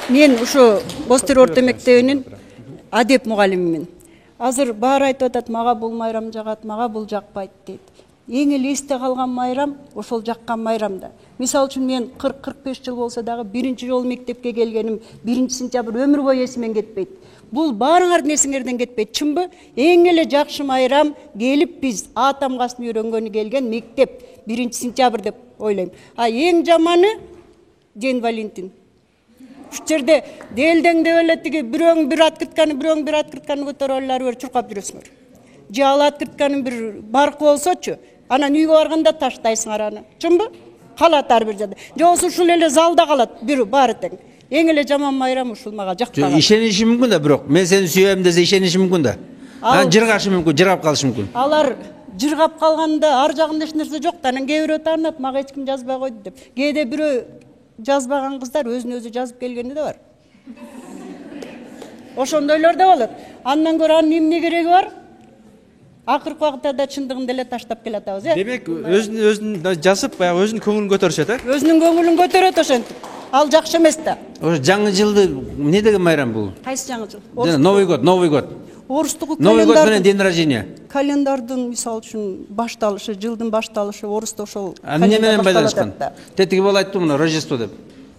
Мен ушу Бостер орто мектебинин адеп мугалимимин. Азыр баары айтып атат, мага бул майрам жагат, мага бул жакпайт дейт. Эң эле эсте калган майрам ошол жаккан майрам да. Мисалы үчүн мен 40-45 жыл болсо дагы биринчи жолу мектепке келгеним 1-сентябрь өмүр бою эсимен кетпейт. Бул баарыңардын эсиңерден кетпейт, чынбы? Эң эле жакшы майрам келип биз А тамгасын үйрөнгөнү келген мектеп 1-сентябрь деп ойлойм. А эң жаманы День Валентин. Ушул жерде делдең деп эле тиги бирөөң бир открытканы көтөрүп алып чуркап жүрөсүңөр. Же ал открытканын бир баркы болсочу, анан үйгө барганда таштайсыңар аны. Чынбы? Калат ар бир жерде. Же болсо ушул эле залда калат, бир баары тең. Эң эле жаман майрам ушул мага жакпаган. Ишениши мүмкүн да, бирок мен сени сүйөм десе ишениши мүмкүн да. Жыргашы мүмкүн, жыргап калышы мүмкүн. Алар жыргап калганда ар жагында эч нерсе жок да, анан кээ бирөө таанат, мага эч ким жазбай койду деп. Кээде бирөө жазбаган кыздар өзүн өзү жазып келгени да бар. Ошондойлор да болот. Андан көрө анын эмне кереги бар? Акыркы убакытта чындыгын деле таштап келатабыз, Демек, өзүн жазып, баягы өзүнүн көңүлүн көтөрүшөт, Өзүнүн көңүлүн көтөрөт ошентип. Ал жакшы эмес да. Ошо жаңы жылды эмне деген майрам бул? Кайсы жаңы жыл? Новый год. Орустугу Новый год менен день рождения. Календардын мисалы үчүн башталышы, жылдын башталышы орусто ошол. Эмне менен байланышкан? Тетиги бала айтты муну Рождество деп.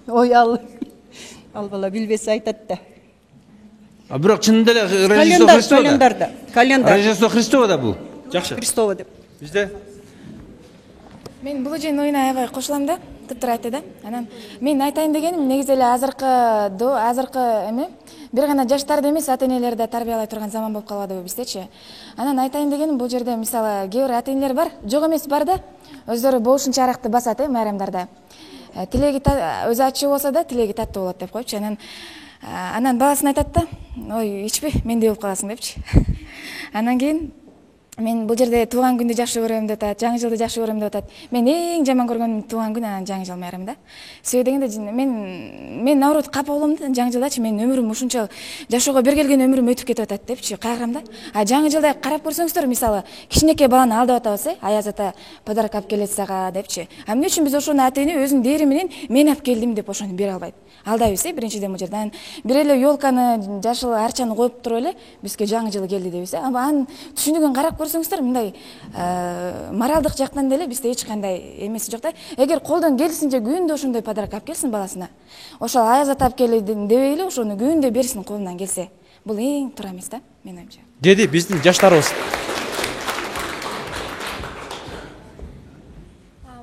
Ой, ал бала билбесе айтат да. Бирок чынында эле Рождество Христово. Календар. Рождество Христово да бул. Жакшы. Христово деп. Бизде Мен бул жайын оюна аябай кошулам да, тыптыр айтты да. Анан мен айтайын дегеним негизи эле азыркы эме бир гана жаштарды эмес, ата-энелерди тарбиялай турган заман болуп калбадыбы биздечи. Анан айтайын дегеним бул жерде мисалы кээ бир ата-энелер бар, жок эмес бар да, өздөрү болушунча аракты басат майрамдарда. Тилеги өзү ачуу болсо да тилеги таттуу болот деп койчу. Анан баласына айтат да, ой, ичпи, мендей болуп каласың депчи. Анан кийин мен бул жерде тууган күндү жакшы көрөм деп атат, жаңы жылды жакшы көрөм деп атат. Мен эң жаман көргөнүм тууган күн, анан жаңы жыл майрамы да. Себеби дегенде мен наоборот капа болом да, жаңы жылдачы менин өмүрүм ушунча жашоого бир келген өмүрүм өтүп кетип атат депчи, кайгырам да. А жаңы жылда карап көрсөңүздөр, мисалы, кичинекей баланы алдап атабыз, Аяз ата подарок алып келет сага депчи. А эмне үчүн биз ошону ата-эне өзүнүн дээри менен мен алып келдим деп ошону бере албайт? Алдайбыз, биринчиден бул жерден. Бир эле ёлканы, жашыл арчаны коюп туруп эле бизге жаңы жыл келди дейбиз. Анын түшүнүгүн карап көрсөңүздөр, мындай моралдык жактан деле бизде эч кандай эмеси жок да. Эгер колдон келсинче күндө ошондой подарок алып келсин баласына, ошол Аяз ата алып келди дебей эле ошону күндө берсин колунан келсе, бул эң туура эмес да, менин оюмча. деди биздин жаштарыбыз.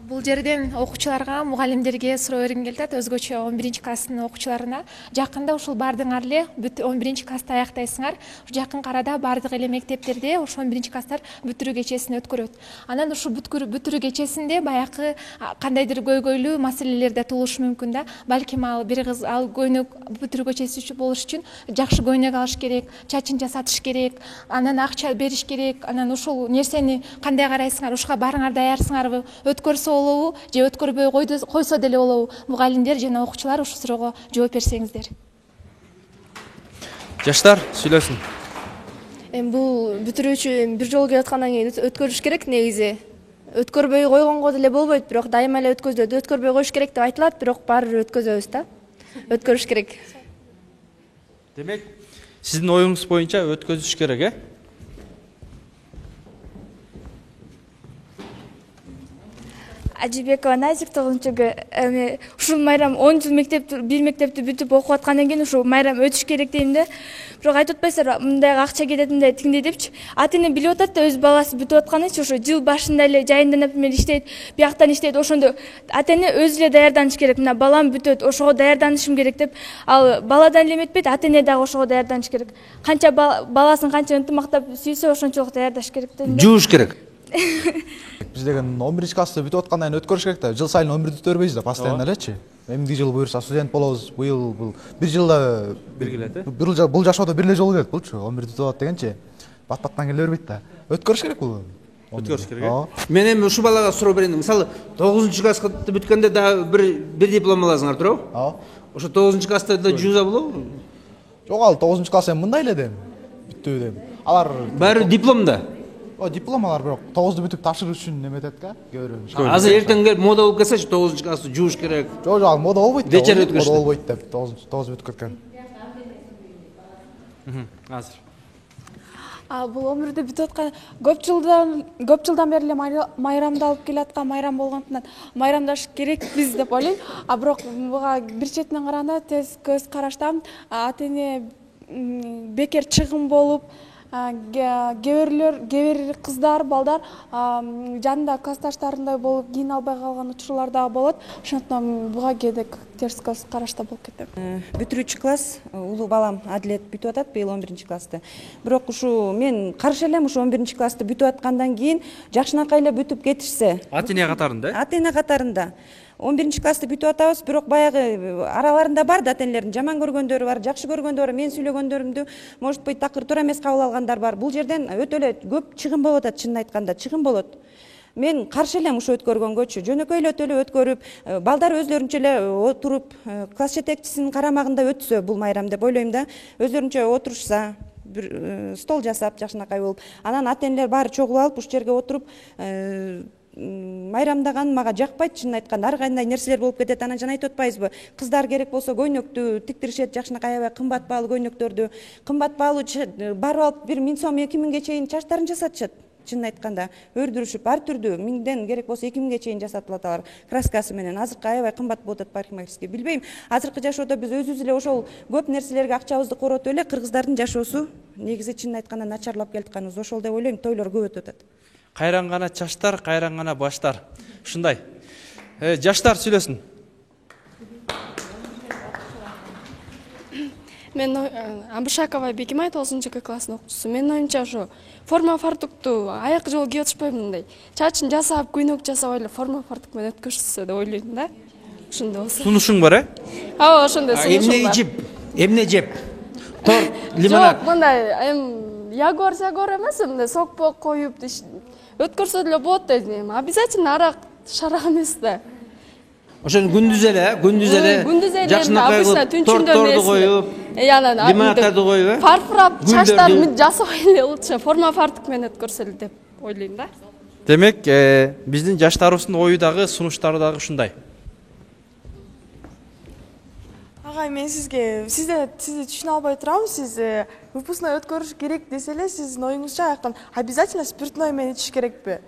Бул жерден окуучуларга, мугалимдерге суроо бергим келип атат, өзгөчө 11-класстын окуучуларына. Жакында ушул баардыгыңар эле 11-классты аяктайсыңар. Жакын арада баардык эле мектептерде ошо 11-класстар бүтүрүү кечесин өткөрөт. Анан ушул бүтүрүү кечесинде баягы кандайдыр көйгөйлүү маселелер да туулушу мүмкүн да. Балким ал бир кыз ал көйнөк бүтүрүү кечеси болуш үчүн жакшы көйнөк алыш керек, чачын жасатыш керек, анан акча бериш керек. Анан ушул нерсени кандай карайсыңар? Ушуга барыңар даярсыңарбы? Өткөрсө болобу же өткөрбөй койсо деле болобу? Мугалимдер жана окуучулар ушул суроого жооп берсеңиздер. Жаштар сүйлөсүн. Бул бүтүрүүчү бир жолу келип аткандан кийин өткөрүш керек негизи. Өткөрбөй койгонго деле болбойт, бирок дайыма эле өткөзүлөт. Өткөрбөй коюш керек деп айтылат, бирок баары бир өткөзөбүз да. Өткөрүш керек. Демек, сиздин оюңуз боюнча өткөзүш керек, Ажибекова Назик 9-күн ушул майрам 10 жыл бир мектепти бүтүп окуп аткандан кийин ушул майрам өтүш керек дейм да. Бирок айтып атпайсыздарбы, мындай акча кететиндей тиңдей депчи. Ата-эне билип атат да, өз баласы бүтүп атканычы ошо жыл башында эле жайында, например, иштейт, бияктан иштейт, ошондо ата-эне өзү эле даярданыш керек. Мына балам бүтөт, ошого даярданышым керек деп, ал баладан эле эметпейт, ата-эне дагы ошого даярданыш керек. Канча баласын канча ынтымактап сүйсө, ошончолук даярдаш керек дейм да. Жууш керек. Биз деген 11-классты бүтүп аткандан кийин өткөрүш керек да. Жыл сайын 11-ди өткөрбөйбүз да, постоянно элечи. Эмди жыл буюрса студент болобуз. Бул бир жылда бир келет, бул жашоодо бир эле жолу келет булчу. 11-ди бүтүп атат дегенчи. Бат-баттан келе бербейт да. Өткөрүш керек бул. Өткөрүш керек. Мен эми ушул балага суроо берейин. Мисалы 9-класска бүткөндө дагы бир диплом аласыңар, туурабы? Ошо 9-класста да жууза болобу? Жок, ал 9-класс эми мындай эле дем. Бүттү дем. Алар баары дипломда. Дипломалар бирок 9-ду бүтүп тапшырыш үчүн неметет га? Көрүм. Азыр эртең келип мода болуп кетсечи 9 классты жууш керек. Жок, ал мода болбойт. Вечер өткөрүштү. Мода болбойт деп 9 бүтүп кеткен. Азыр. Бул өмүрдө бүтүп аткан көп жылдан бери эле майрамдалып келаткан майрам болгондуктан майрамдаш керекпиз деп ойлойм. Бирок буга бир четинен караганда тез көз караштан ата-эне бекер чыгым болуп, кээ кыздар, балдар жанында классташтарындай болуп кийине албай калган учурлар дагы болот. Ошондуктан буга кээде терс көз карашта болуп кетем. Бүтүрүүчү класс улуу балам Адилет бүтүп атат быйыл 11-классты. Бирок ушу мен каршы элем ушу 11-классты бүтүп аткандан кийин жакшынакай эле бүтүп кетишсе. Ата-эне катарында? Ата-эне катарында. 11-классты бүтүп атабыз, бирок баягы араларында бар да ата-энелердин жаман көргөндөрү бар, жакшы көргөндөрү, мен сүйлөгөндөрүмдү может быть такыр туура эмес кабыл алгандар бар. Бул жерден өтө эле көп чыгым болуп атат, чынын айтканда, чыгым болот. Мен каршы элем ушу өткөргөнгөчү. Жөнөкөй эле өтө эле өткөрүп, балдар өзлөрүнчө эле отуруп, класс жетекчисинин карамагында өтсө бул майрам деп ойлойм да. Өзлөрүнчө отурушса, бир стол жасап жакшынакай болуп, анан ата-энелер баары чогулуп алып ушул жерге отуруп майрамдаган мага жакпайт, чынын айтканда. Ар кандай нерселер болуп кетет. Анан жана айтып атпайбызбы? Кыздар керек болсо көйнөктү тиктиришет, жакшынакай аябай кымбат баалуу көйнөктөрдү, кымбат баалуу барып алып 1000 сом, 2000ге чейин чачтарын жасатышат. Чынын айтканда, өрдүрүшүп, ар түрдүү 1000ден керек болсо 2000ге чейин жасатылат алар краскасы менен. Азыркы аябай кымбат болуп атат парикмахерский. Билбейм, азыркы жашоодо биз өзүбүз эле ошол көп нерселерге акчабызды коротуп эле кыргыздардын жашоосу негизи чынын айтканда начарлап келатканыбыз ошол деп ойлойм. Тойлор көп өтүп атат. Кайран гана чачтар, кайран гана баштар. Ушундай. Жаштар сүйлөсүн. Мен Амбушакова Бегимай 9-К класстын окуучусу. Менин оюмча ошо форма фартукту аяк жолу кийип отушпойм мындай. Чачын жасап, көйнөк жасап эле форма фартук менен өткөрүшсө деп ойлойм да. Ошондой болсо. Сунушуң бар, Ооба, ошондой сунушуң бар. Эмне жеп? Торт, лимонад. Жок, мындай ягуар эмес, мындай сокпок коюп өткөрсө деле болот да. Обязательно арак, шарак эмес да. Ошону күндүз эле жакшынакай кылып, тортторду коюп, лимонадтарды коюп, фарфырап чачтарын жасабай эле лучше форма фартук менен өткөрсө эле деп ойлойм да. Демек, биздин жаштарыбыздын ою дагы, сунуштары дагы ушундай. Агай, мен сизди түшүнө албай турам. Сиз выпускной өткөрүш керек десе эле, сиздин оюңузча аяктан обязательно спиртной менен ичиш керекпи?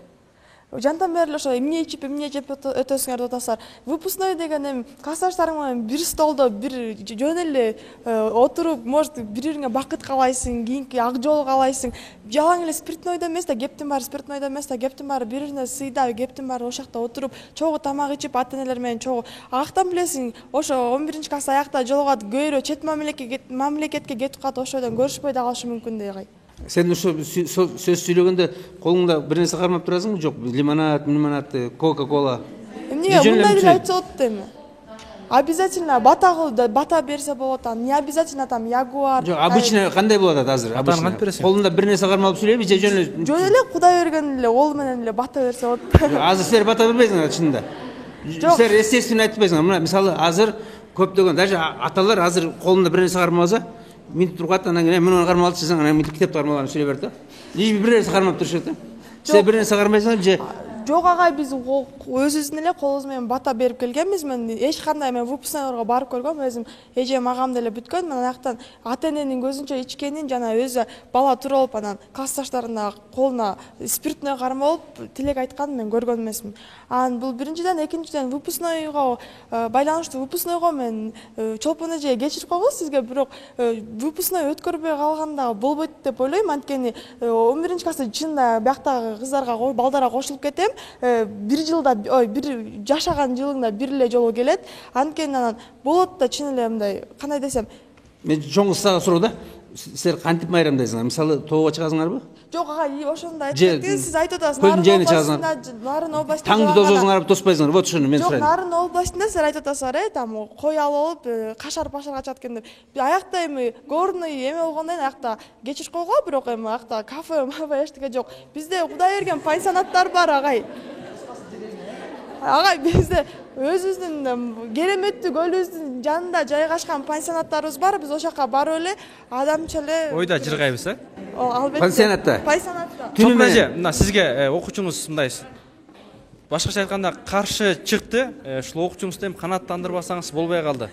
Жантан бери эле ошо эмне ичип өтөсүңөр деп атасыздар. Выпускной деген эми классташтарың менен бир столдо бир жөн эле отуруп, может бири-бириңе бакыт каалайсың, кийинки ак жол каалайсың. Жалаң эле спиртнойдо эмес да, кептин баары спиртнойдо эмес да, кептин баары бири-бирине сыйдап, кептин баары ошол жакта отуруп, чогуу тамак ичип, ата-энелер менен чогуу. Аяктан билесиң, ошо 11-класс аякта жолугат көйрө чет мамлекетке кетип калат, ошодон көрүшпөй да калышы мүмкүн да агай. Сен ошо сөз сүйлөгөндө колуңда бир нерсе кармап турасыңбы? Жок, лимонад, кока-кола. Эмне мындай деле айтса болот эми. Обязательно бата берсе болот, не обязательно там ягуар. Жок, обычно кандай болот азыр? Обычно колунда бир нерсе кармалып сүйлөйбү же жөн эле Кудай берген эле ол менен эле бата берсе болот. Азыр силер бата бербейсиңер чынында. Силер естественно айтып атпайсыңар. Мына мисалы азыр көптөгөн даже аталар азыр колунда бир нерсе кармалса, минут тургат, анан кийин мен аны кармап алчы десең, анан минут китепти кармалганын сүйлөй берет да. Лишь бир нерсе кармап турушат да. Силер бир нерсе кармайсыңар же Жок агай, биз өзүбүздүн эле колубуз менен бата берип келгенбиз. Мен эч кандай выпускнойлорго барып көргөм, өзүм эжем агам деле бүткөн. Мен аяктан ата-эненин көзүнчө ичкенин жана өзү бала туруп анан классташтарына колуна спиртной кармап алып тилек айтканын мен көргөн эмесмин. Анан бул биринчиден, экинчиден выпускнойго байланыштуу. Выпускнойго мен чолпон эже кечирип койгуз сизге, бирок выпускной өткөрбөй калганда болбойт деп ойлойм. Анткени 11-класста чынында бияктагы кыздарга, балдарга кошулуп кетем. Бир жылда, бир жашаган жылыңда бир эле жолу келет. Анткени анан болот да чын эле мындай, кандай десем. Мен чоң кызга суроо да. Силер кантип майрамдайсыңар? Мисалы, тоого чыгасыңарбы? Жок агай, ошондо айтып кетти, сиз айтып атасыз. Нарын областында таңды тососуңар, тоспайсыңар. Вот ошону мен сурайм. Жок, Нарын областында силер айтып атасызар, там кой алып алып, кашар-пашарга чат экен деп. Аякта эми горный эме болгондон аякта кечирип койго, бирок эми аякта кафе, эчтеке жок. Бизде Кудай берген пансионаттар бар агай. агай бизде өзүбүздүн кереметтүү көлүбүздүн жанында жайгашкан пансионаттарыбыз бар. Биз ошака барып эле адамча эле ойда жыргайбыз, албетте. Пансионатта. Пансионатта. Чоң эже, мына сизге окуучуңуз мындай башкача айтканда каршы чыкты. Ушул окуучуңузду эми канааттандырбасаңыз болбой калды.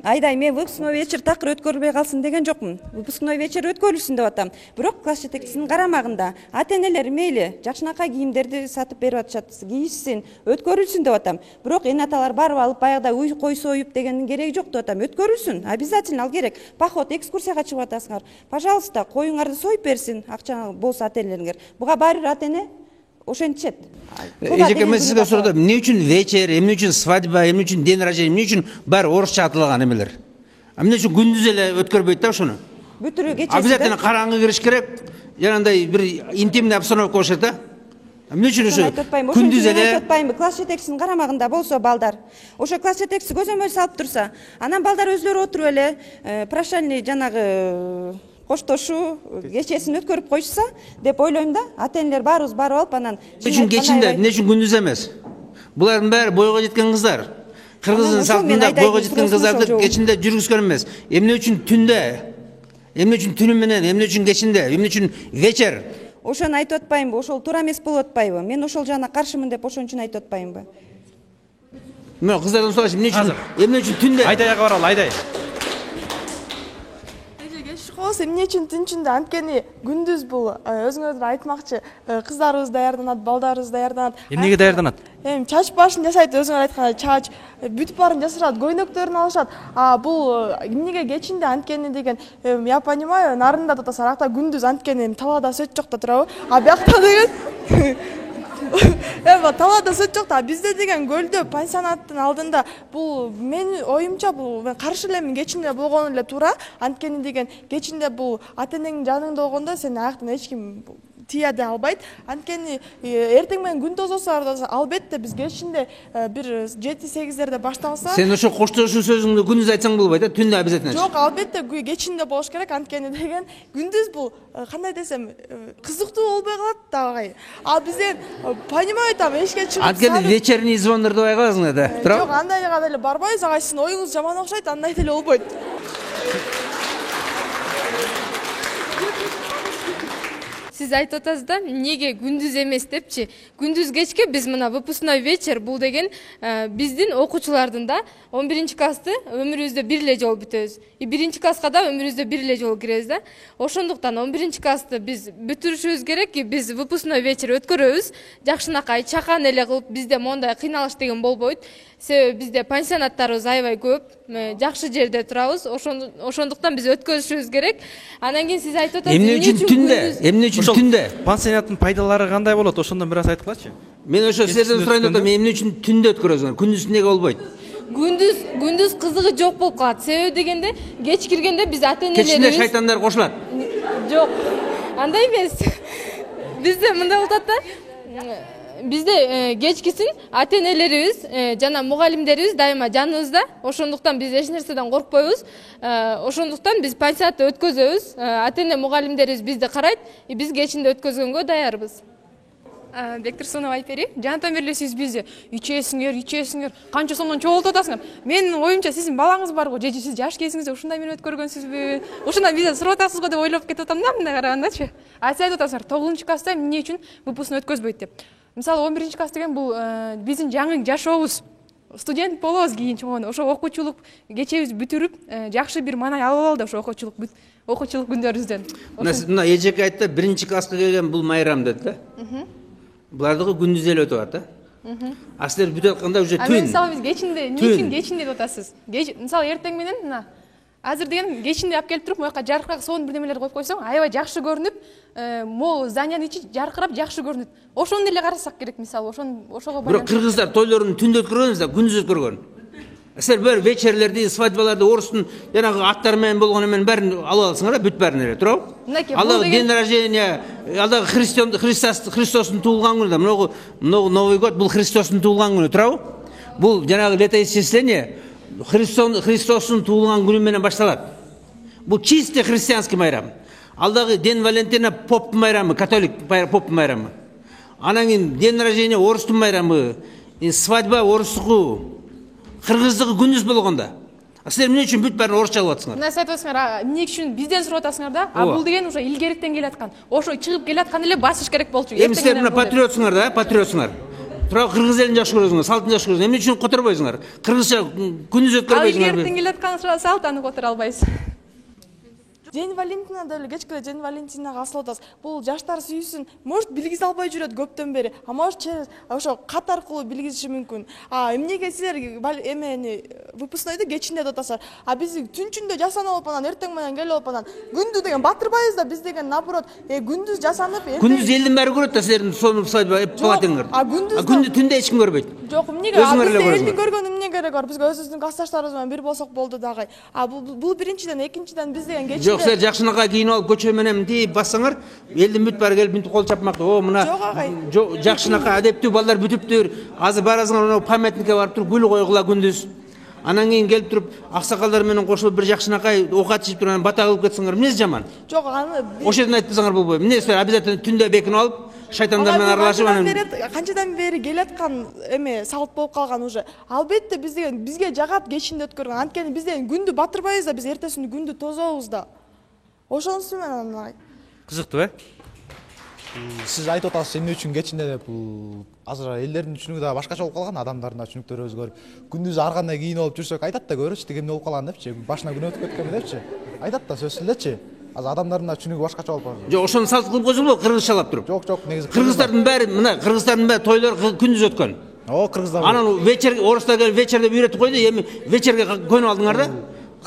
Айдай, мен выпускной вечер такыр өткөрүлбөй калсын деген жокмун. Выпускной вечер өткөрүлсүн деп атам. Бирок класс жетекчисинин карамагында ата-энелер мейли жакшынакай кийимдерди сатып берип атышат, кийишсин, өткөрүлсүн деп атам. Бирок энаталар барып алып баягыда уй кой союп дегендин кереги жок деп атам. Өткөрүлсүн, обязательно ал керек. Поход, экскурсияга чыгып атасыңар. Пожалуйста, коюңарды союп берсин, акча болсо ата-энелериңер. Буга баары бир ата-эне ошентишет. Эжеке, мен сизге сурдум, эмне үчүн вечер, эмне үчүн свадьба, эмне үчүн день рождения, эмне үчүн баары орусча аталган эмелер? Эмне үчүн күндүз эле өткөрбөйт да ошону? Бүтүрү кечеси. Обязательно караңгы кириш керек, жанагындай бир интимный обстановка болушат да. Эмне үчүн ошо күндүз эле? Айтпайм, класс жетекчисинин карамагында болсо балдар. Ошо класс жетекчиси көзөмөл салып турса, анан балдар өзлөрү отуруп эле прощальный жанагы коштошуу кечесин өткөрүп койушса деп ойлойм да. Ата-энелер баарыбыз барып алып анан үчүн кечинде, эмне үчүн күндүз эмес? Булардын баары бойго жеткен кыздар. Кыргыздын салтында бойго жеткен кыздарды кечинде жүргүзгөн эмес. Эмне үчүн түндө? Эмне үчүн түнү менен, эмне үчүн кечинде, эмне үчүн вечер? Ошону айтып атпаймынбы? Ошол туура эмес болуп атпайбы? Мен ошол жагына каршымын деп ошон үчүн айтып атпаймынбы? Мен кыздардан сурашым, эмне үчүн түндө? Айдайга баралы, Айдай. Эмне үчүн түн ичинде? Анткени күндүз бул өзүңөр айтмакчы, кыздарыбыз даярданат, балдарыбыз даярданат. Эмнеге даярданат? Эми чач башын жасайт, өзүңөр айткандай чач, бүтүп баарын жасашат, көйнөктөрүн алышат. Бул эмнеге кечинде? Анткени деген, я понимаю, нарында атасар, акта күндүз анткени талаада сөт жок да турабы. Биякта деген талаада сөт жок да. Бизде деген көлдө пансионаттын алдында бул менин оюмча бул мен каршы элемин, кечинде болгону эле туура. Анткени деген кечинде бул ата-энеңдин жаныңда болгондо сени аяктан эч ким тия да албайт. Анткени эртең менен күн тозосо албетте биз кечинде бир 7-8-дерде башталса. Сен ошо коштошуу сөзүңдү күндүз айтсаң болбойт да, түндө обязательно. Жок, албетте кечинде болуш керек. Анткени деген күндүз бул кандай десем кызыктуу болбой калат да агай. Бизден понимаю там эшикке чыгып. Анткени вечерний звондорду бай каласыңар да. Жок, андайга деле барбайбыз агай, сиздин оюңуз жаман окшойт, андай деле болбойт. Сиз айтып атасыз да, эмнеге күндүз эмес депчи. Күндүз кечке биз мына выпускной вечер бул деген биздин окуучулардын да 11-классты өмүрүбүздө бир эле жолу бүтөбүз. 1-класска да өмүрүбүздө бир эле жолу киребиз да. Ошондуктан 11-классты биз бүтүрүшүбүз керек ки биз выпускной вечер өткөрөбүз. Жакшынакай чакан эле кылып бизде мондай кыйналыш деген болбойт. Себеби бизде пансионаттарыбыз аябай көп, жакшы жерде турабыз. Ошондуктан биз өткөрүшүбүз керек. Анан кийин сиз айтып атасыз, эмне үчүн түндө? Эмне үчүн түндө? Пансионаттын пайдалары кандай болот? Ошондон бир аз айткылачы. Мен ошо сиздерден сурайын деп атам, эмне үчүн түндө өткөрөсүңөр? Күндүз эмнеге болбойт? Күндүз кызыгы жок болуп калат. Себеби дегенде кеч киргенде биз ата-энелерибиз кечинде шайтандар кошулат. Жок, андай эмес. Бизде мындай болуп атат да. Бизде кечкисин ата-энелерибиз жана мугалимдерибиз дайыма жаныбызда. Ошондуктан биз эч нерседен коркпойбуз. Ошондуктан биз пансионатты өткөзөбүз. Ата-эне мугалимдерибиз бизди карайт, биз кечинде өткөзгөнгө даярбыз. Бектир Сунов айтып берейин. Жантан бери эле сиз бизди ичесиңер, канча сомдон чогултуп атасыңар. Менин оюмча сиздин балаңыз бар го, же сиз жаш кезиңизде ушундай менен өткөргөнсүзбү? Ушундан бизден сурап атасыз го деп ойлоп кетип атам да, мындай карагандачы. Сиз айтып атасыңар, 9-класста эмне үчүн выпускной өткөзбөйт деп. Мисалы 11-класс деген бул биздин жаңы жашообуз. Студент болобуз кийин чоң, ошо окуучулук кечебиз бүтүрүп, жакшы бир маанай алып алды ошо окуучулук күндөрүбүздөн. Мына эжеке айтты, 1-класска келген бул майрам деди да. Булардыгы күндүз эле өтүп атат да. А силер бүтүп атканда уже түн. Мисалы биз кечинде, эмне үчүн кечинде деп атасыз? Мисалы эртең менен мына азыр деген кечинде алып келип туруп, мояка жаркырак сонун бирнемелерди коюп койсоң, аябай жакшы көрүнүп, могу зданиянын ичи жаркырап жакшы көрүнөт. Ошону эле карасак керек, мисалы, ошого байланыштуу. Бирок кыргыздар тойлорун түндө өткөргөн да, күндүз өткөргөн. Силер бир вечерлерди, свадьбаларды орустун жанагы аттары менен болгону менен бәрин алып алсыңар, бүт бәрин эле, туурабы? Алдағы день рождения, алдағы Христостун туулган күнү да, многу Новый год бул Христостун туулган күнү, туурабы? Бул жанагы летоисчисление Христостун туулган күнү менен башталат. Бул чисто христианский майрам. Алдагы день Валентина поп майрамы, католик поп майрамы. Анан кийин день рождения орустун майрамы, Свадьба орыстығы, қырғыздығы күндіз болғанда. Сіздер мен үшін бүт бәрін орысша алып жатсыңар. Мына айтып отырсыңар, эмне үчүн бизден сурап атасыңар да? А бул деген уже илгеректен келаткан. Ошо чыгып келаткан эле басыш керек болчу. Эми сіздер мына патриотсыңар да, патриотсыңар. Тура кыргыз элин жакшы көрөсүңөр, салтын жакшы көрөсүңөр. Эмне үчүн которбойсуңар? Кыргызча күндүз өткөрбөйсүңөр. Илгеректен келаткан салт аны которо албайсыз. День Валентинада эле кечке День Валентинага асылып атабыз. Бул жаштар сүйүүсүн, может билгизе албай жүрөт көптөн бери. А может через ошо кат аркылуу билгизиши мүмкүн. Эмнеге силер эмени выпускнойду кечинде деп атасыздар. А биз түнчүндө жасанып алып анан эртең менен келип алып анан күндү деген батырбайбыз да, биз деген наоборот, күндүз жасанып күндүз элдин баары көрөт да силердин сонун свадьба палатыңар. Күндү түндө эч ким көрбөйт. Жок, эмнеге? Бизде элдин көргөн эмне керек бар? Бизге өзүбүздүн классташтарыбыз менен бир болсок болду дагы. Бул биринчиден, экинчиден биз деген кечинде силер жакшынакай кийинип алып көчө менен мынтип бассаңар, элдин бүт баары келип мынтип кол чапмакта. О, мына жакшынакай адептүү балдар бүтүптүр. Азыр барасыңар, памятникке барып туруп гүл койгула күндүз. Анан кийин келип туруп аксакалдар менен кошулуп бир жакшынакай окат ичип туруп бата кылып кетсеңер, эмнеси жаман? Жок, аны ошол жерден айтпасаңар болбойт. Эмне силер обязательно түндө бекинип алып, шайтандар менен аралашып анан канчадан бери келаткан эме салт болуп калган уже. Албетте биз деген бизге жагат кечинде өткөргөн. Анткени биз деген күндү батырбайбыз да, биз эртесинди күндү тозобуз да. Ошонусу менен анан кызыктуу э? Сиз айтып атасыз эмне үчүн кечинде деп, бул азыр элдердин түшүнүгү да башкача болуп калган, адамдардын да түшүнүктөрү өзгөрүп. Күндүз ар кандай кийинип алып жүрсөк айтат да, көрөчү тиги эмне болуп калган депчи, башына күн өтүп кеткен депчи. Айтат да сөзсүз элечи. Азыр адамдардын да түшүнүгү башкача болуп калган. Жок, ошону салт кылып койсоңбу, кыргызчалап туруп. Жок, негизи кыргыздардын баары, мына кыргыздардын баары тойлор күндүз өткөн. Кыргыздар. Анан вечер орустар келип вечерде үйрөтүп койду, эми вечерге көнүп алдыңар да.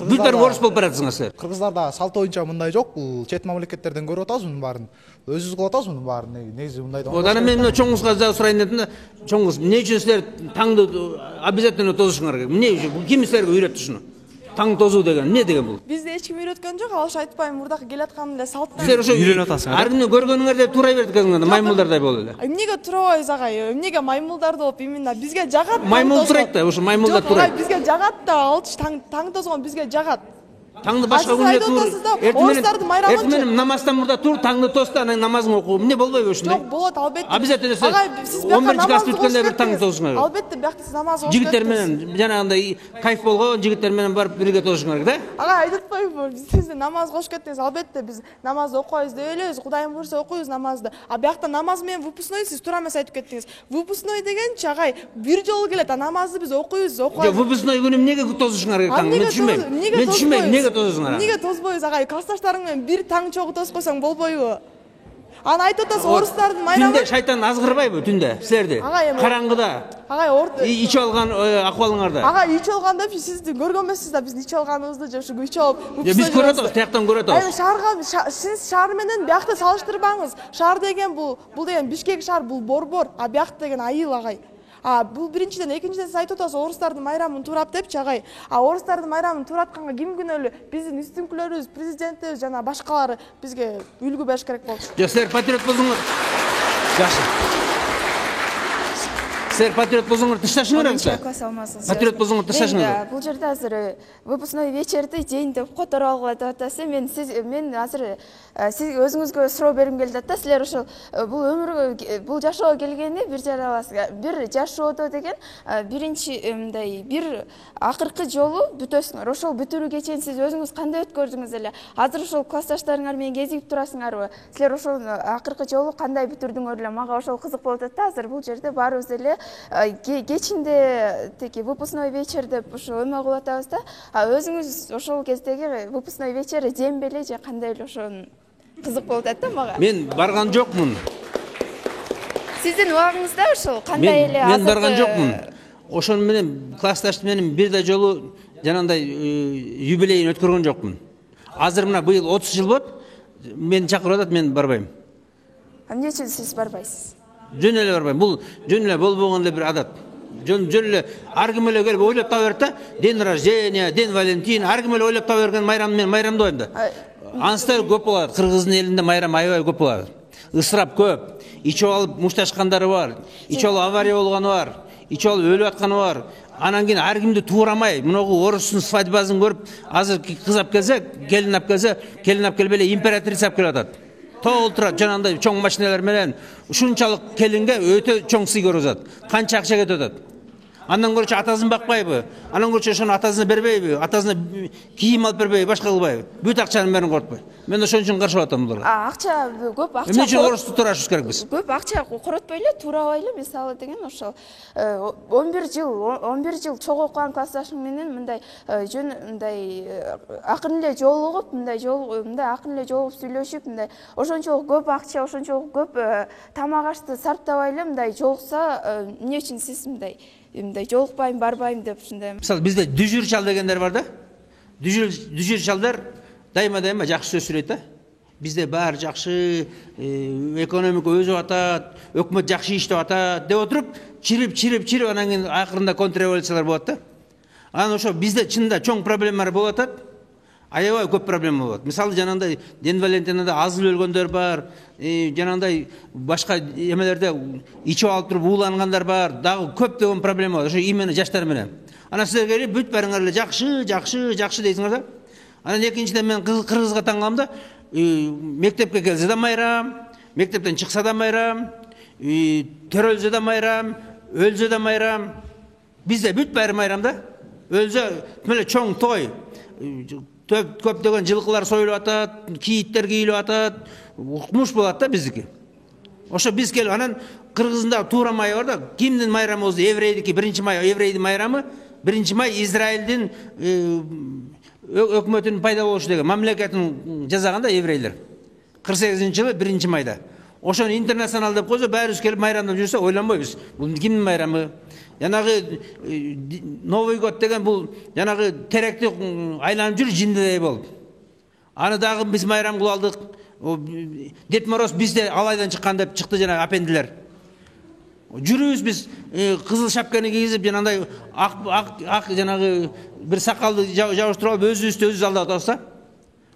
Бүт баары орус болуп баратсыңар силер. Кыргыздарда салт боюнча мындай жок, бул чет мамлекеттерден көрүп атабыз мунун баарын. Өзүбүз кылып атабыз мунун баарын. Негизи мындай да. Анан мен мына чоң кызга да сурайын дедим да, чоң кыз, эмне үчүн силер таңды обязательно тозушуңар керек? Эмне үчүн? Ким силерге үйрөттү ушуну? Таң тозуу деген эмне деген бул? Бизде эч ким үйрөткөн жок, ал ошо айтпайм, мурдакы келаткан эле салттан. Силер ошо үйрөнүп атасыңар. Ар күнү көргөнүңөрдө турай бердик казыңарда, маймылдардай болуп эле. Эмнеге турабайбыз агай? Эмнеге маймылдардай болуп, именно бизге жагат. Маймыл турайт да, ошо маймылдар турайт. Бизге жагат да, алчы таң тозгон бизге жагат. Таңды башка күндө тур. Орустардын майрамы. Эртең намаздан мурда тур, таңды тоз да, анан намазыңды оку. Эмне болбойбу ошондой? Жок, болот, албетте. Обязательно сиз 11 класс бүткөндө бир таң тозушуңар керек. Албетте, биякта сиз намаз окуп жигиттер менен жанагындай кайф болгон жигиттер менен барып бирге тозушуңар керек да? Ага, айтып атпайбы, сиз намаз кошуп кеттиңиз. Албетте биз намазды окуйбуз деп элебиз, Кудайым буйрса окуйбуз намазды. А биякта намаз менен выпускной сиз туура эмес айтып кеттиңиз. Выпускной дегенчи агай бир жолу келет, а намазды биз окуйбуз. Жок, выпускной күнү эмнеге тозушуңар керек таң? Мен түшүнбөйм. Мен түшүнбөйм, эмнеге тозосуңар? Тозбойбуз агай, классташтарың менен бир таң чогуу тосуп койсоң болбойбу? Аны айтып атасыз, орустардын майрамы. Түндө шайтан азгырбайбы түндө силерди? Караңгыда. Агай, ичип алган акыбалыңарда. Агай, ичип алган деп сизди көргөн эмессиз да, биздин ичип алганыбызды же ушу ичип алып. Биз көрөт атабыз, тияктан көрөт атабыз. Айы шаарга, сиз шаар менен биякты салыштырбаңыз. Шаар деген бул деген Бишкек шаар, бул борбор, а биякты деген айыл агай. Бул биринчиден, экинчиден сиз айтып атасыз, орустардын майрамын туурап депчи агай. Орустардын майрамын туuraтканга ким күнөөлүү? Биздин үстүнкүлөрүбүз, президентибиз жана башкалары бизге үлгү бериш керек болчу. Жок, силер патриот болсоңор. Жакшы. Силер патриот болсоңор тышташыңар акча. Патриот болсоңор тышташыңар. Бул жерде азыр выпускной вечерди день деп которуп алгыла деп атасыз. Мен азыр сиз өзүңүзгө суроо бергим келди да. Силер ошол бул өмүргө, бул жашоого келгени бир жараласыз. Бир жашоодо деген биринчи мындай бир акыркы жолу бүтөсүңөр. Ошол бүтүрүүгө чейин сиз өзүңүз кандай өткөрдүңүз эле? Азыр ошол классташтарыңар менен кезигип турасыңарбы? Силер ошол акыркы жолу кандай бүтүрдүңөр эле? Мага ошол кызык болуп атат да. Азыр бул жерде баарыбыз эле кечинде теги выпускной вечер деп ошо эме кылып атабыз да. Өзүңүз ошол кездеги выпускной вечер дембеле же кандай эле ошону кызык болуп атат да мага. Мен барган жокмун. Сиздин убагыңызда ошол кандай эле Мен барган жокмун. Ошол менен классташ менен бир да жолу жанагындай юбилейин өткөргөн жокмун. Азыр мына быйыл 30 жыл болот. Мен чакырып атат, мен барбайм. Эмне үчүн сиз барбайсыз? Жөн эле барбайм. Бул жөн эле болбогон эле бир адат. Жөн эле ар ким эле келип ойлоп таба берет да. День рождения, день Валентин, ар ким эле ойлоп таба берген майрам мен майрамдабайм да. Аныстар көп болот. Кыргыздын элинде майрам аябай көп болот. Ысырап көп. Ичип алып мушташкандары бар. Ичип алып авария болгону бар. Ичип алып өлүп атканы бар. Анан кийин ар кимди туурамай, мынагу орустун свадьбасын көрүп, азыр кыз алып келсе, келин алып келсе, келин алып келбей эле императрица алып келип атат. толтурат жанагындай чоң машиналар менен ушунчалык келинге өтө чоң сый көргөзөт. Канча акча кетип атат. Андан көрчү атасын бакпайбы? Андан көрчү ошону атасына бербейби? Атасына кийим алып бербейби? Башка кылбайбы? Бүт акчанын бәрин коротпой. Мен ошон үчүн каршы болуп атам буларга. Акча көп акча. Эмне үчүн орусту турашыбыз керек биз? Көп акча коротпой эле турабайлы. Мисалы деген ошол 11 жыл чогуу окуган классташым менен мындай жөн мындай акын эле жолугуп, мындай акын эле жолугуп сүйлөшүп, мындай ошончолук көп акча, ошончолук көп тамак ашты сарптабайлы мындай жолукса, эмне үчүн сиз мындай жолукпайм, барбайм деп ушундай. Мисалы бизде дүжүр чал дегендер бар да. Дүжүр чалдар дайыма жакшы сөз сүйлөйт да. Бизде баары жакшы, экономика өзүп атат, өкмөт жакшы иштеп атат деп отуруп, чирип анан кийин акырында контрреволюциялар болот да. Анан ошо бизде чынында чоң проблемалар болуп атат. Аябай көп проблема болот. Мисалы жанагындай Ден Валентинада азыл өлгөндөр бар, жанагындай башка эмелерде ичип алып туруп уулангандар бар, дагы көптөгөн проблема бар. Ошо именно жаштар менен. Анан силер келип бүт баарыңар эле жакшы дейсиңер да. Анан экинчиден мен Кыргызга таң калам да, мектепке келсе да майрам, мектептен чыкса да майрам, төрөлсө да майрам, өлсө да майрам. Бизде бүт баары майрам да. Өлсө меле чоң той. Көптөгөн жылкылар союлуп атат, кийиттер кийилип атат, укмуш болот да биздики. Ошо биз келип анан Кыргызында туура май бар да, кимдин майрамы болсо еврейдики 1-май еврейдин майрамы, 1-май Израилдин өкмөтүнүн пайда болушу деген мамлекетин жасаганда еврейлер 48-жылы 1-майда. Ошону интернационал деп койсо баарыбыз келип майрамдап жүрсө ойлонбойбуз. Бул кимдин майрамы? Жанагы Новый год деген бул жанагы теректи айланып жүр жиндей болуп. Аны дагы биз майрам кылып алдык. Дед Мороз бизде алайдан чыккан деп чыкты жанагы апендилер. Жүрүбүз биз кызыл шапканы кийип жанагындай ак жанагы бир сакалды жабыштырып алып өзүбүздү өзүбүз алдап атабыз да.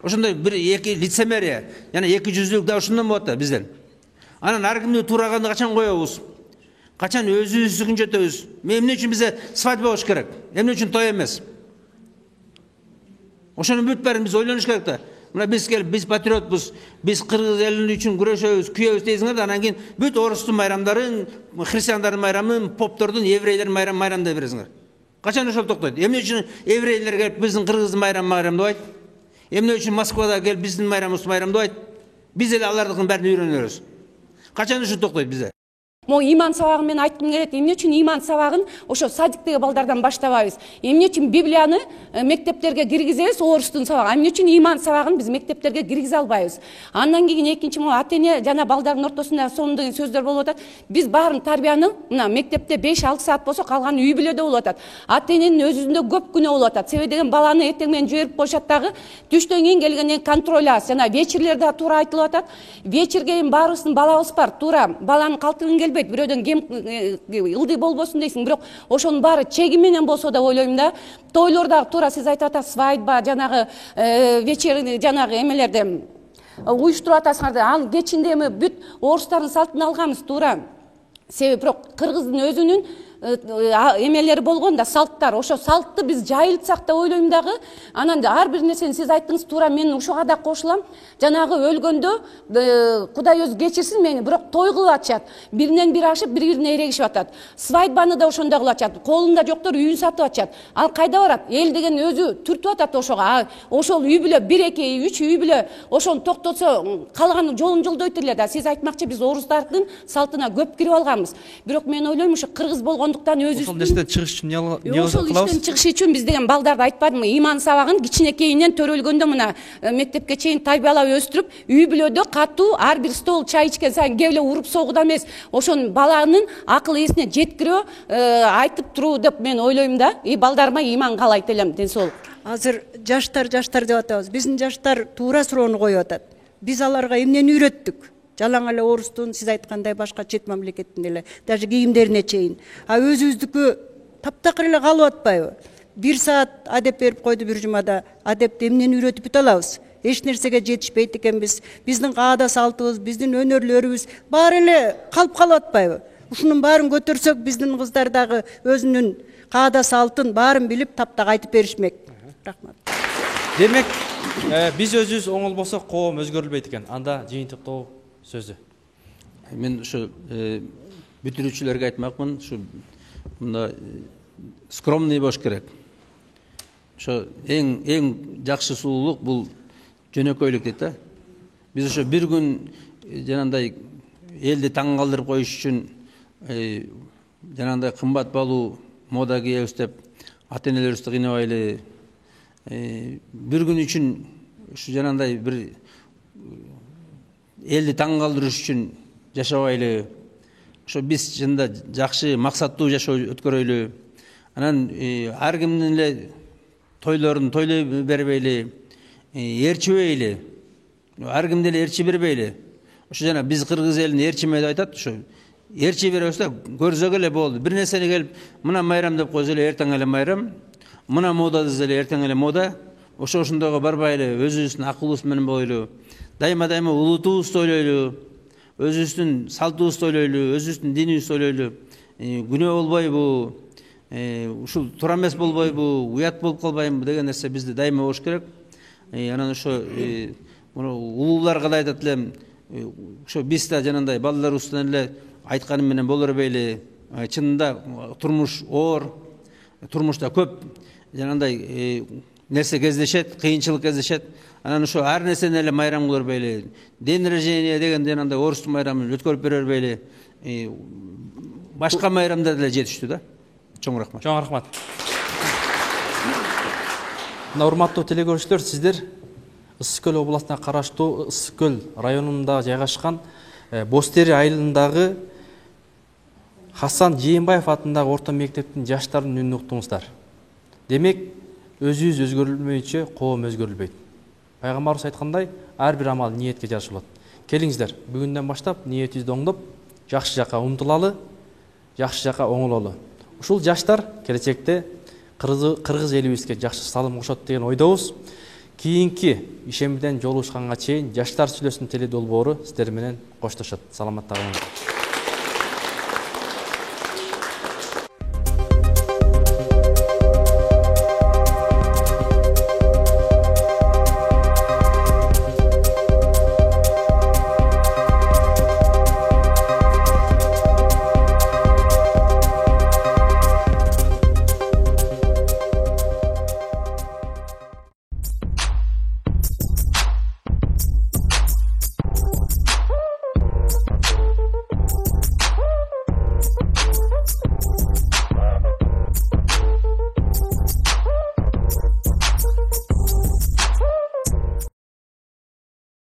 Ошондой бир эки лицемерие, жана эки жүздүүлүк да ошондон болот да бизден. Анан ар кимди туураганда качан коебуз? Качан өзүбүздү күнчөтөбүз? Эмне үчүн бизде свадьба болуш керек? Эмне үчүн той эмес? Ошону бүт баарын биз ойлонуш керек да. Мына биз келип, биз патриотбуз, биз кыргыз элин үчүн күрөшөбүз, күйөбүз дейсиңер да, анан кийин бүт орустун майрамдарын, христиандардын майрамын, поптордун, еврейлердин майрамдай бересиңер. Качан ошол токтойт? Эмне үчүн еврейлер келип биздин кыргыздын майрамдабайт? Эмне үчүн Москвада келип биздин майрамыбызды майрамдабайт? Биз эле алардыкын бәрин үйрөнөбүз. Качан ушул токтойт бизде? Мо иман сабагын мен айткым келет. Эмне үчүн иман сабагын ошо садиктеги балдардан баштабайбыз? Эмне үчүн Библияны мектептерге киргизебиз, орустун сабагы? Эмне үчүн иман сабагын биз мектептерге киргизе албайбыз? Андан кийин экинчи могу ата-эне жана балдардын ортосунда сонун деген сөздөр болуп атат. Биз баарын тарбияны мына мектепте 5-6 саат болсо калганы үй бүлөдө болуп атат. Ата-эненин өзүндө көп күнөө болуп атат. Себеби деген баланы эртең менен жиберип коюшат дагы, түштөн кийин келгенден контроль аз. Жана вечерлер да туура айтылып атат. Вечерге кийин баарыбыздын балабыз бар, туура баланын калтыргың бирөөдөн кем ылдый болбосун дейсиң, бирок ошонун баары чеги менен болсо деп ойлойм да. Тойлор дагы туура сиз айтып атасыз, свадьба, жанагы вечер, жанагы эмелерде уюштуруп атасыңар да. Ал кечинде эми бүт орустардын салтын алганбыз туура. Себеби бирок кыргыздын өзүнүн эмелери болгон да, салттар. Ошо салтты биз жайылтсак деп ойлойм дагы. Анан ар бир нерсени сиз айттыңыз, туура мен ушуга да кошулам. Жанагы өлгөндө Кудай өзү кечирсин мени, бирок той кылып атышат. Биринен бири ашып, бири-бирине эрегишип атат. Свадьбаны да ошондой кылып атышат. Колунда жоктор үйүн сатып атышат. Ал кайда барат? Эл деген өзү түртүп атат ошого. Ошол үй бүлө 1-2-3 үй бүлө ошону токтотсо калган жолун жолдойт эле да. Сиз айтмакчы биз орустардын салтына көп кирип алганбыз. Бирок мен ойлойм ушу кыргыз болгон ошол нерседен чыгыш үчүн ошол иштен чыгыш үчүн биз деген балдарды айтпадымбы, иман сабагын кичинекейинен төрөлгөндө мына мектепке чейин тарбиялап өстүрүп, үй бүлөдө катуу ар бир стол чай ичкен сайын кеп эле уруп согуда эмес, ошонун баланын акыл эсине жеткирүү айтып туруу деп мен ойлойм да. Балдарыма иман каалайт элем, ден соолук. Азыр жаштар деп атабыз. Биздин жаштар туура суроону коюп атат. Биз аларга эмнени үйрөттүк? Жалаң эле орустун, сиз айткандай башка чет мамлекеттин эле, даже кийимдерине чейин. Өзүбүздүкү таптакыр эле калып атпайбы? 1 саат адеп берип койду бир жумада. Адепти эмнени үйрөтүп бүтө алабыз? Эч нерсеге жетишпейт экенбиз. Биздин каада салтыбыз, биздин өнөрлөрүбүз баары эле калып атпайбы? Ушунун баарын көтөрсөк, биздин кыздар дагы өзүнүн каада салтын баарын билип таптак айтып беришмек. Рахмат. Демек, биз өзүбүз оңол болсок, коом өзгөрүлбөйт экен. Анда жыйынтыктоо сөзү. Мен ушу бүтүрүүчүлөргө айтмакмын, ушу мында скромный болуш керек. Ошо эң жакшы сулуулук бул жөнөкөйлүк дейт да. Биз ошо бир күн жанагындай элди таң калтырып коюш үчүн жанагындай кымбат баалуу мода кийебиз деп ата-энелерибизди кыйнабайлы. Бир күн үчүн ушу жанагындай бир элди таң калтырыш үчүн жашабайлы. Ошо биз чында жакшы максаттуу жашоо өткөрөйлү. Анан ар кимдин эле тойлорун тойлой бербейли, ээрчибейли. Ар кимди эле ээрчи бербейли. Ошо жана биз кыргыз элин ээрчиме деп айтат, ошо ээрчи беребиз да, көрсөк эле болду. Бир нерсени келип, мына майрам деп койсо эле эртең эле майрам, мына мода десе эле эртең эле мода. Ошондойго барбайлы, өзүбүздүн акылыбыз менен бойлу. Дайыма улутубузду ойлойлу, өзүбүздүн салтыбызды ойлойлу, өзүбүздүн динибизди ойлойлу. Күнөө болбойбу, ушул туура эмес болбойбу, уят болуп калбайбы деген нерсе бизде дайыма болуш керек. Анан ошо улууларга да айтат элем, ошо биз да жанагындай балдарыбыздан эле айтканы менен боло бербейли. Чынында турмуш оор, турмушта көп жанагындай нерсе кездешет, кыйынчылык кездешет. Анан ошо ар нерсени эле майрам кыла бербейли. День рождения деген жанагындай орустун майрамын өткөрүп бере бербейли. Башка майрамдар деле жетиштүү да. Чоң рахмат. Чоң рахмат. Мына урматтуу телекөрүүчүлөр, сиздер Ысык Көл областына караштуу Ысык Көл районунда жайгашкан Бостери айылындагы Хасан Жээнбаев атындагы орто мектептин жаштарынын үнүн уктуңуздар. Демек, өзүбүз өзгөрүлмөйүнчө коом өзгөрүлбөйт. Пайгамбарыбыз айткандай, ар бир амал ниетке жараша болот. Келиңиздер, бүгүндөн баштап ниетибизди оңдоп, жакшы жака умтулалы, жакшы жака оңололу. Ушул жаштар келечекте кыргыз элибизге жакшы салым кошот деген ойдобуз. Кийинки ишемден жолугушканга чейин Жаштар сүйлөсүнүн теле долбоору сиздер менен коштошот. Саламатта калыңыздар.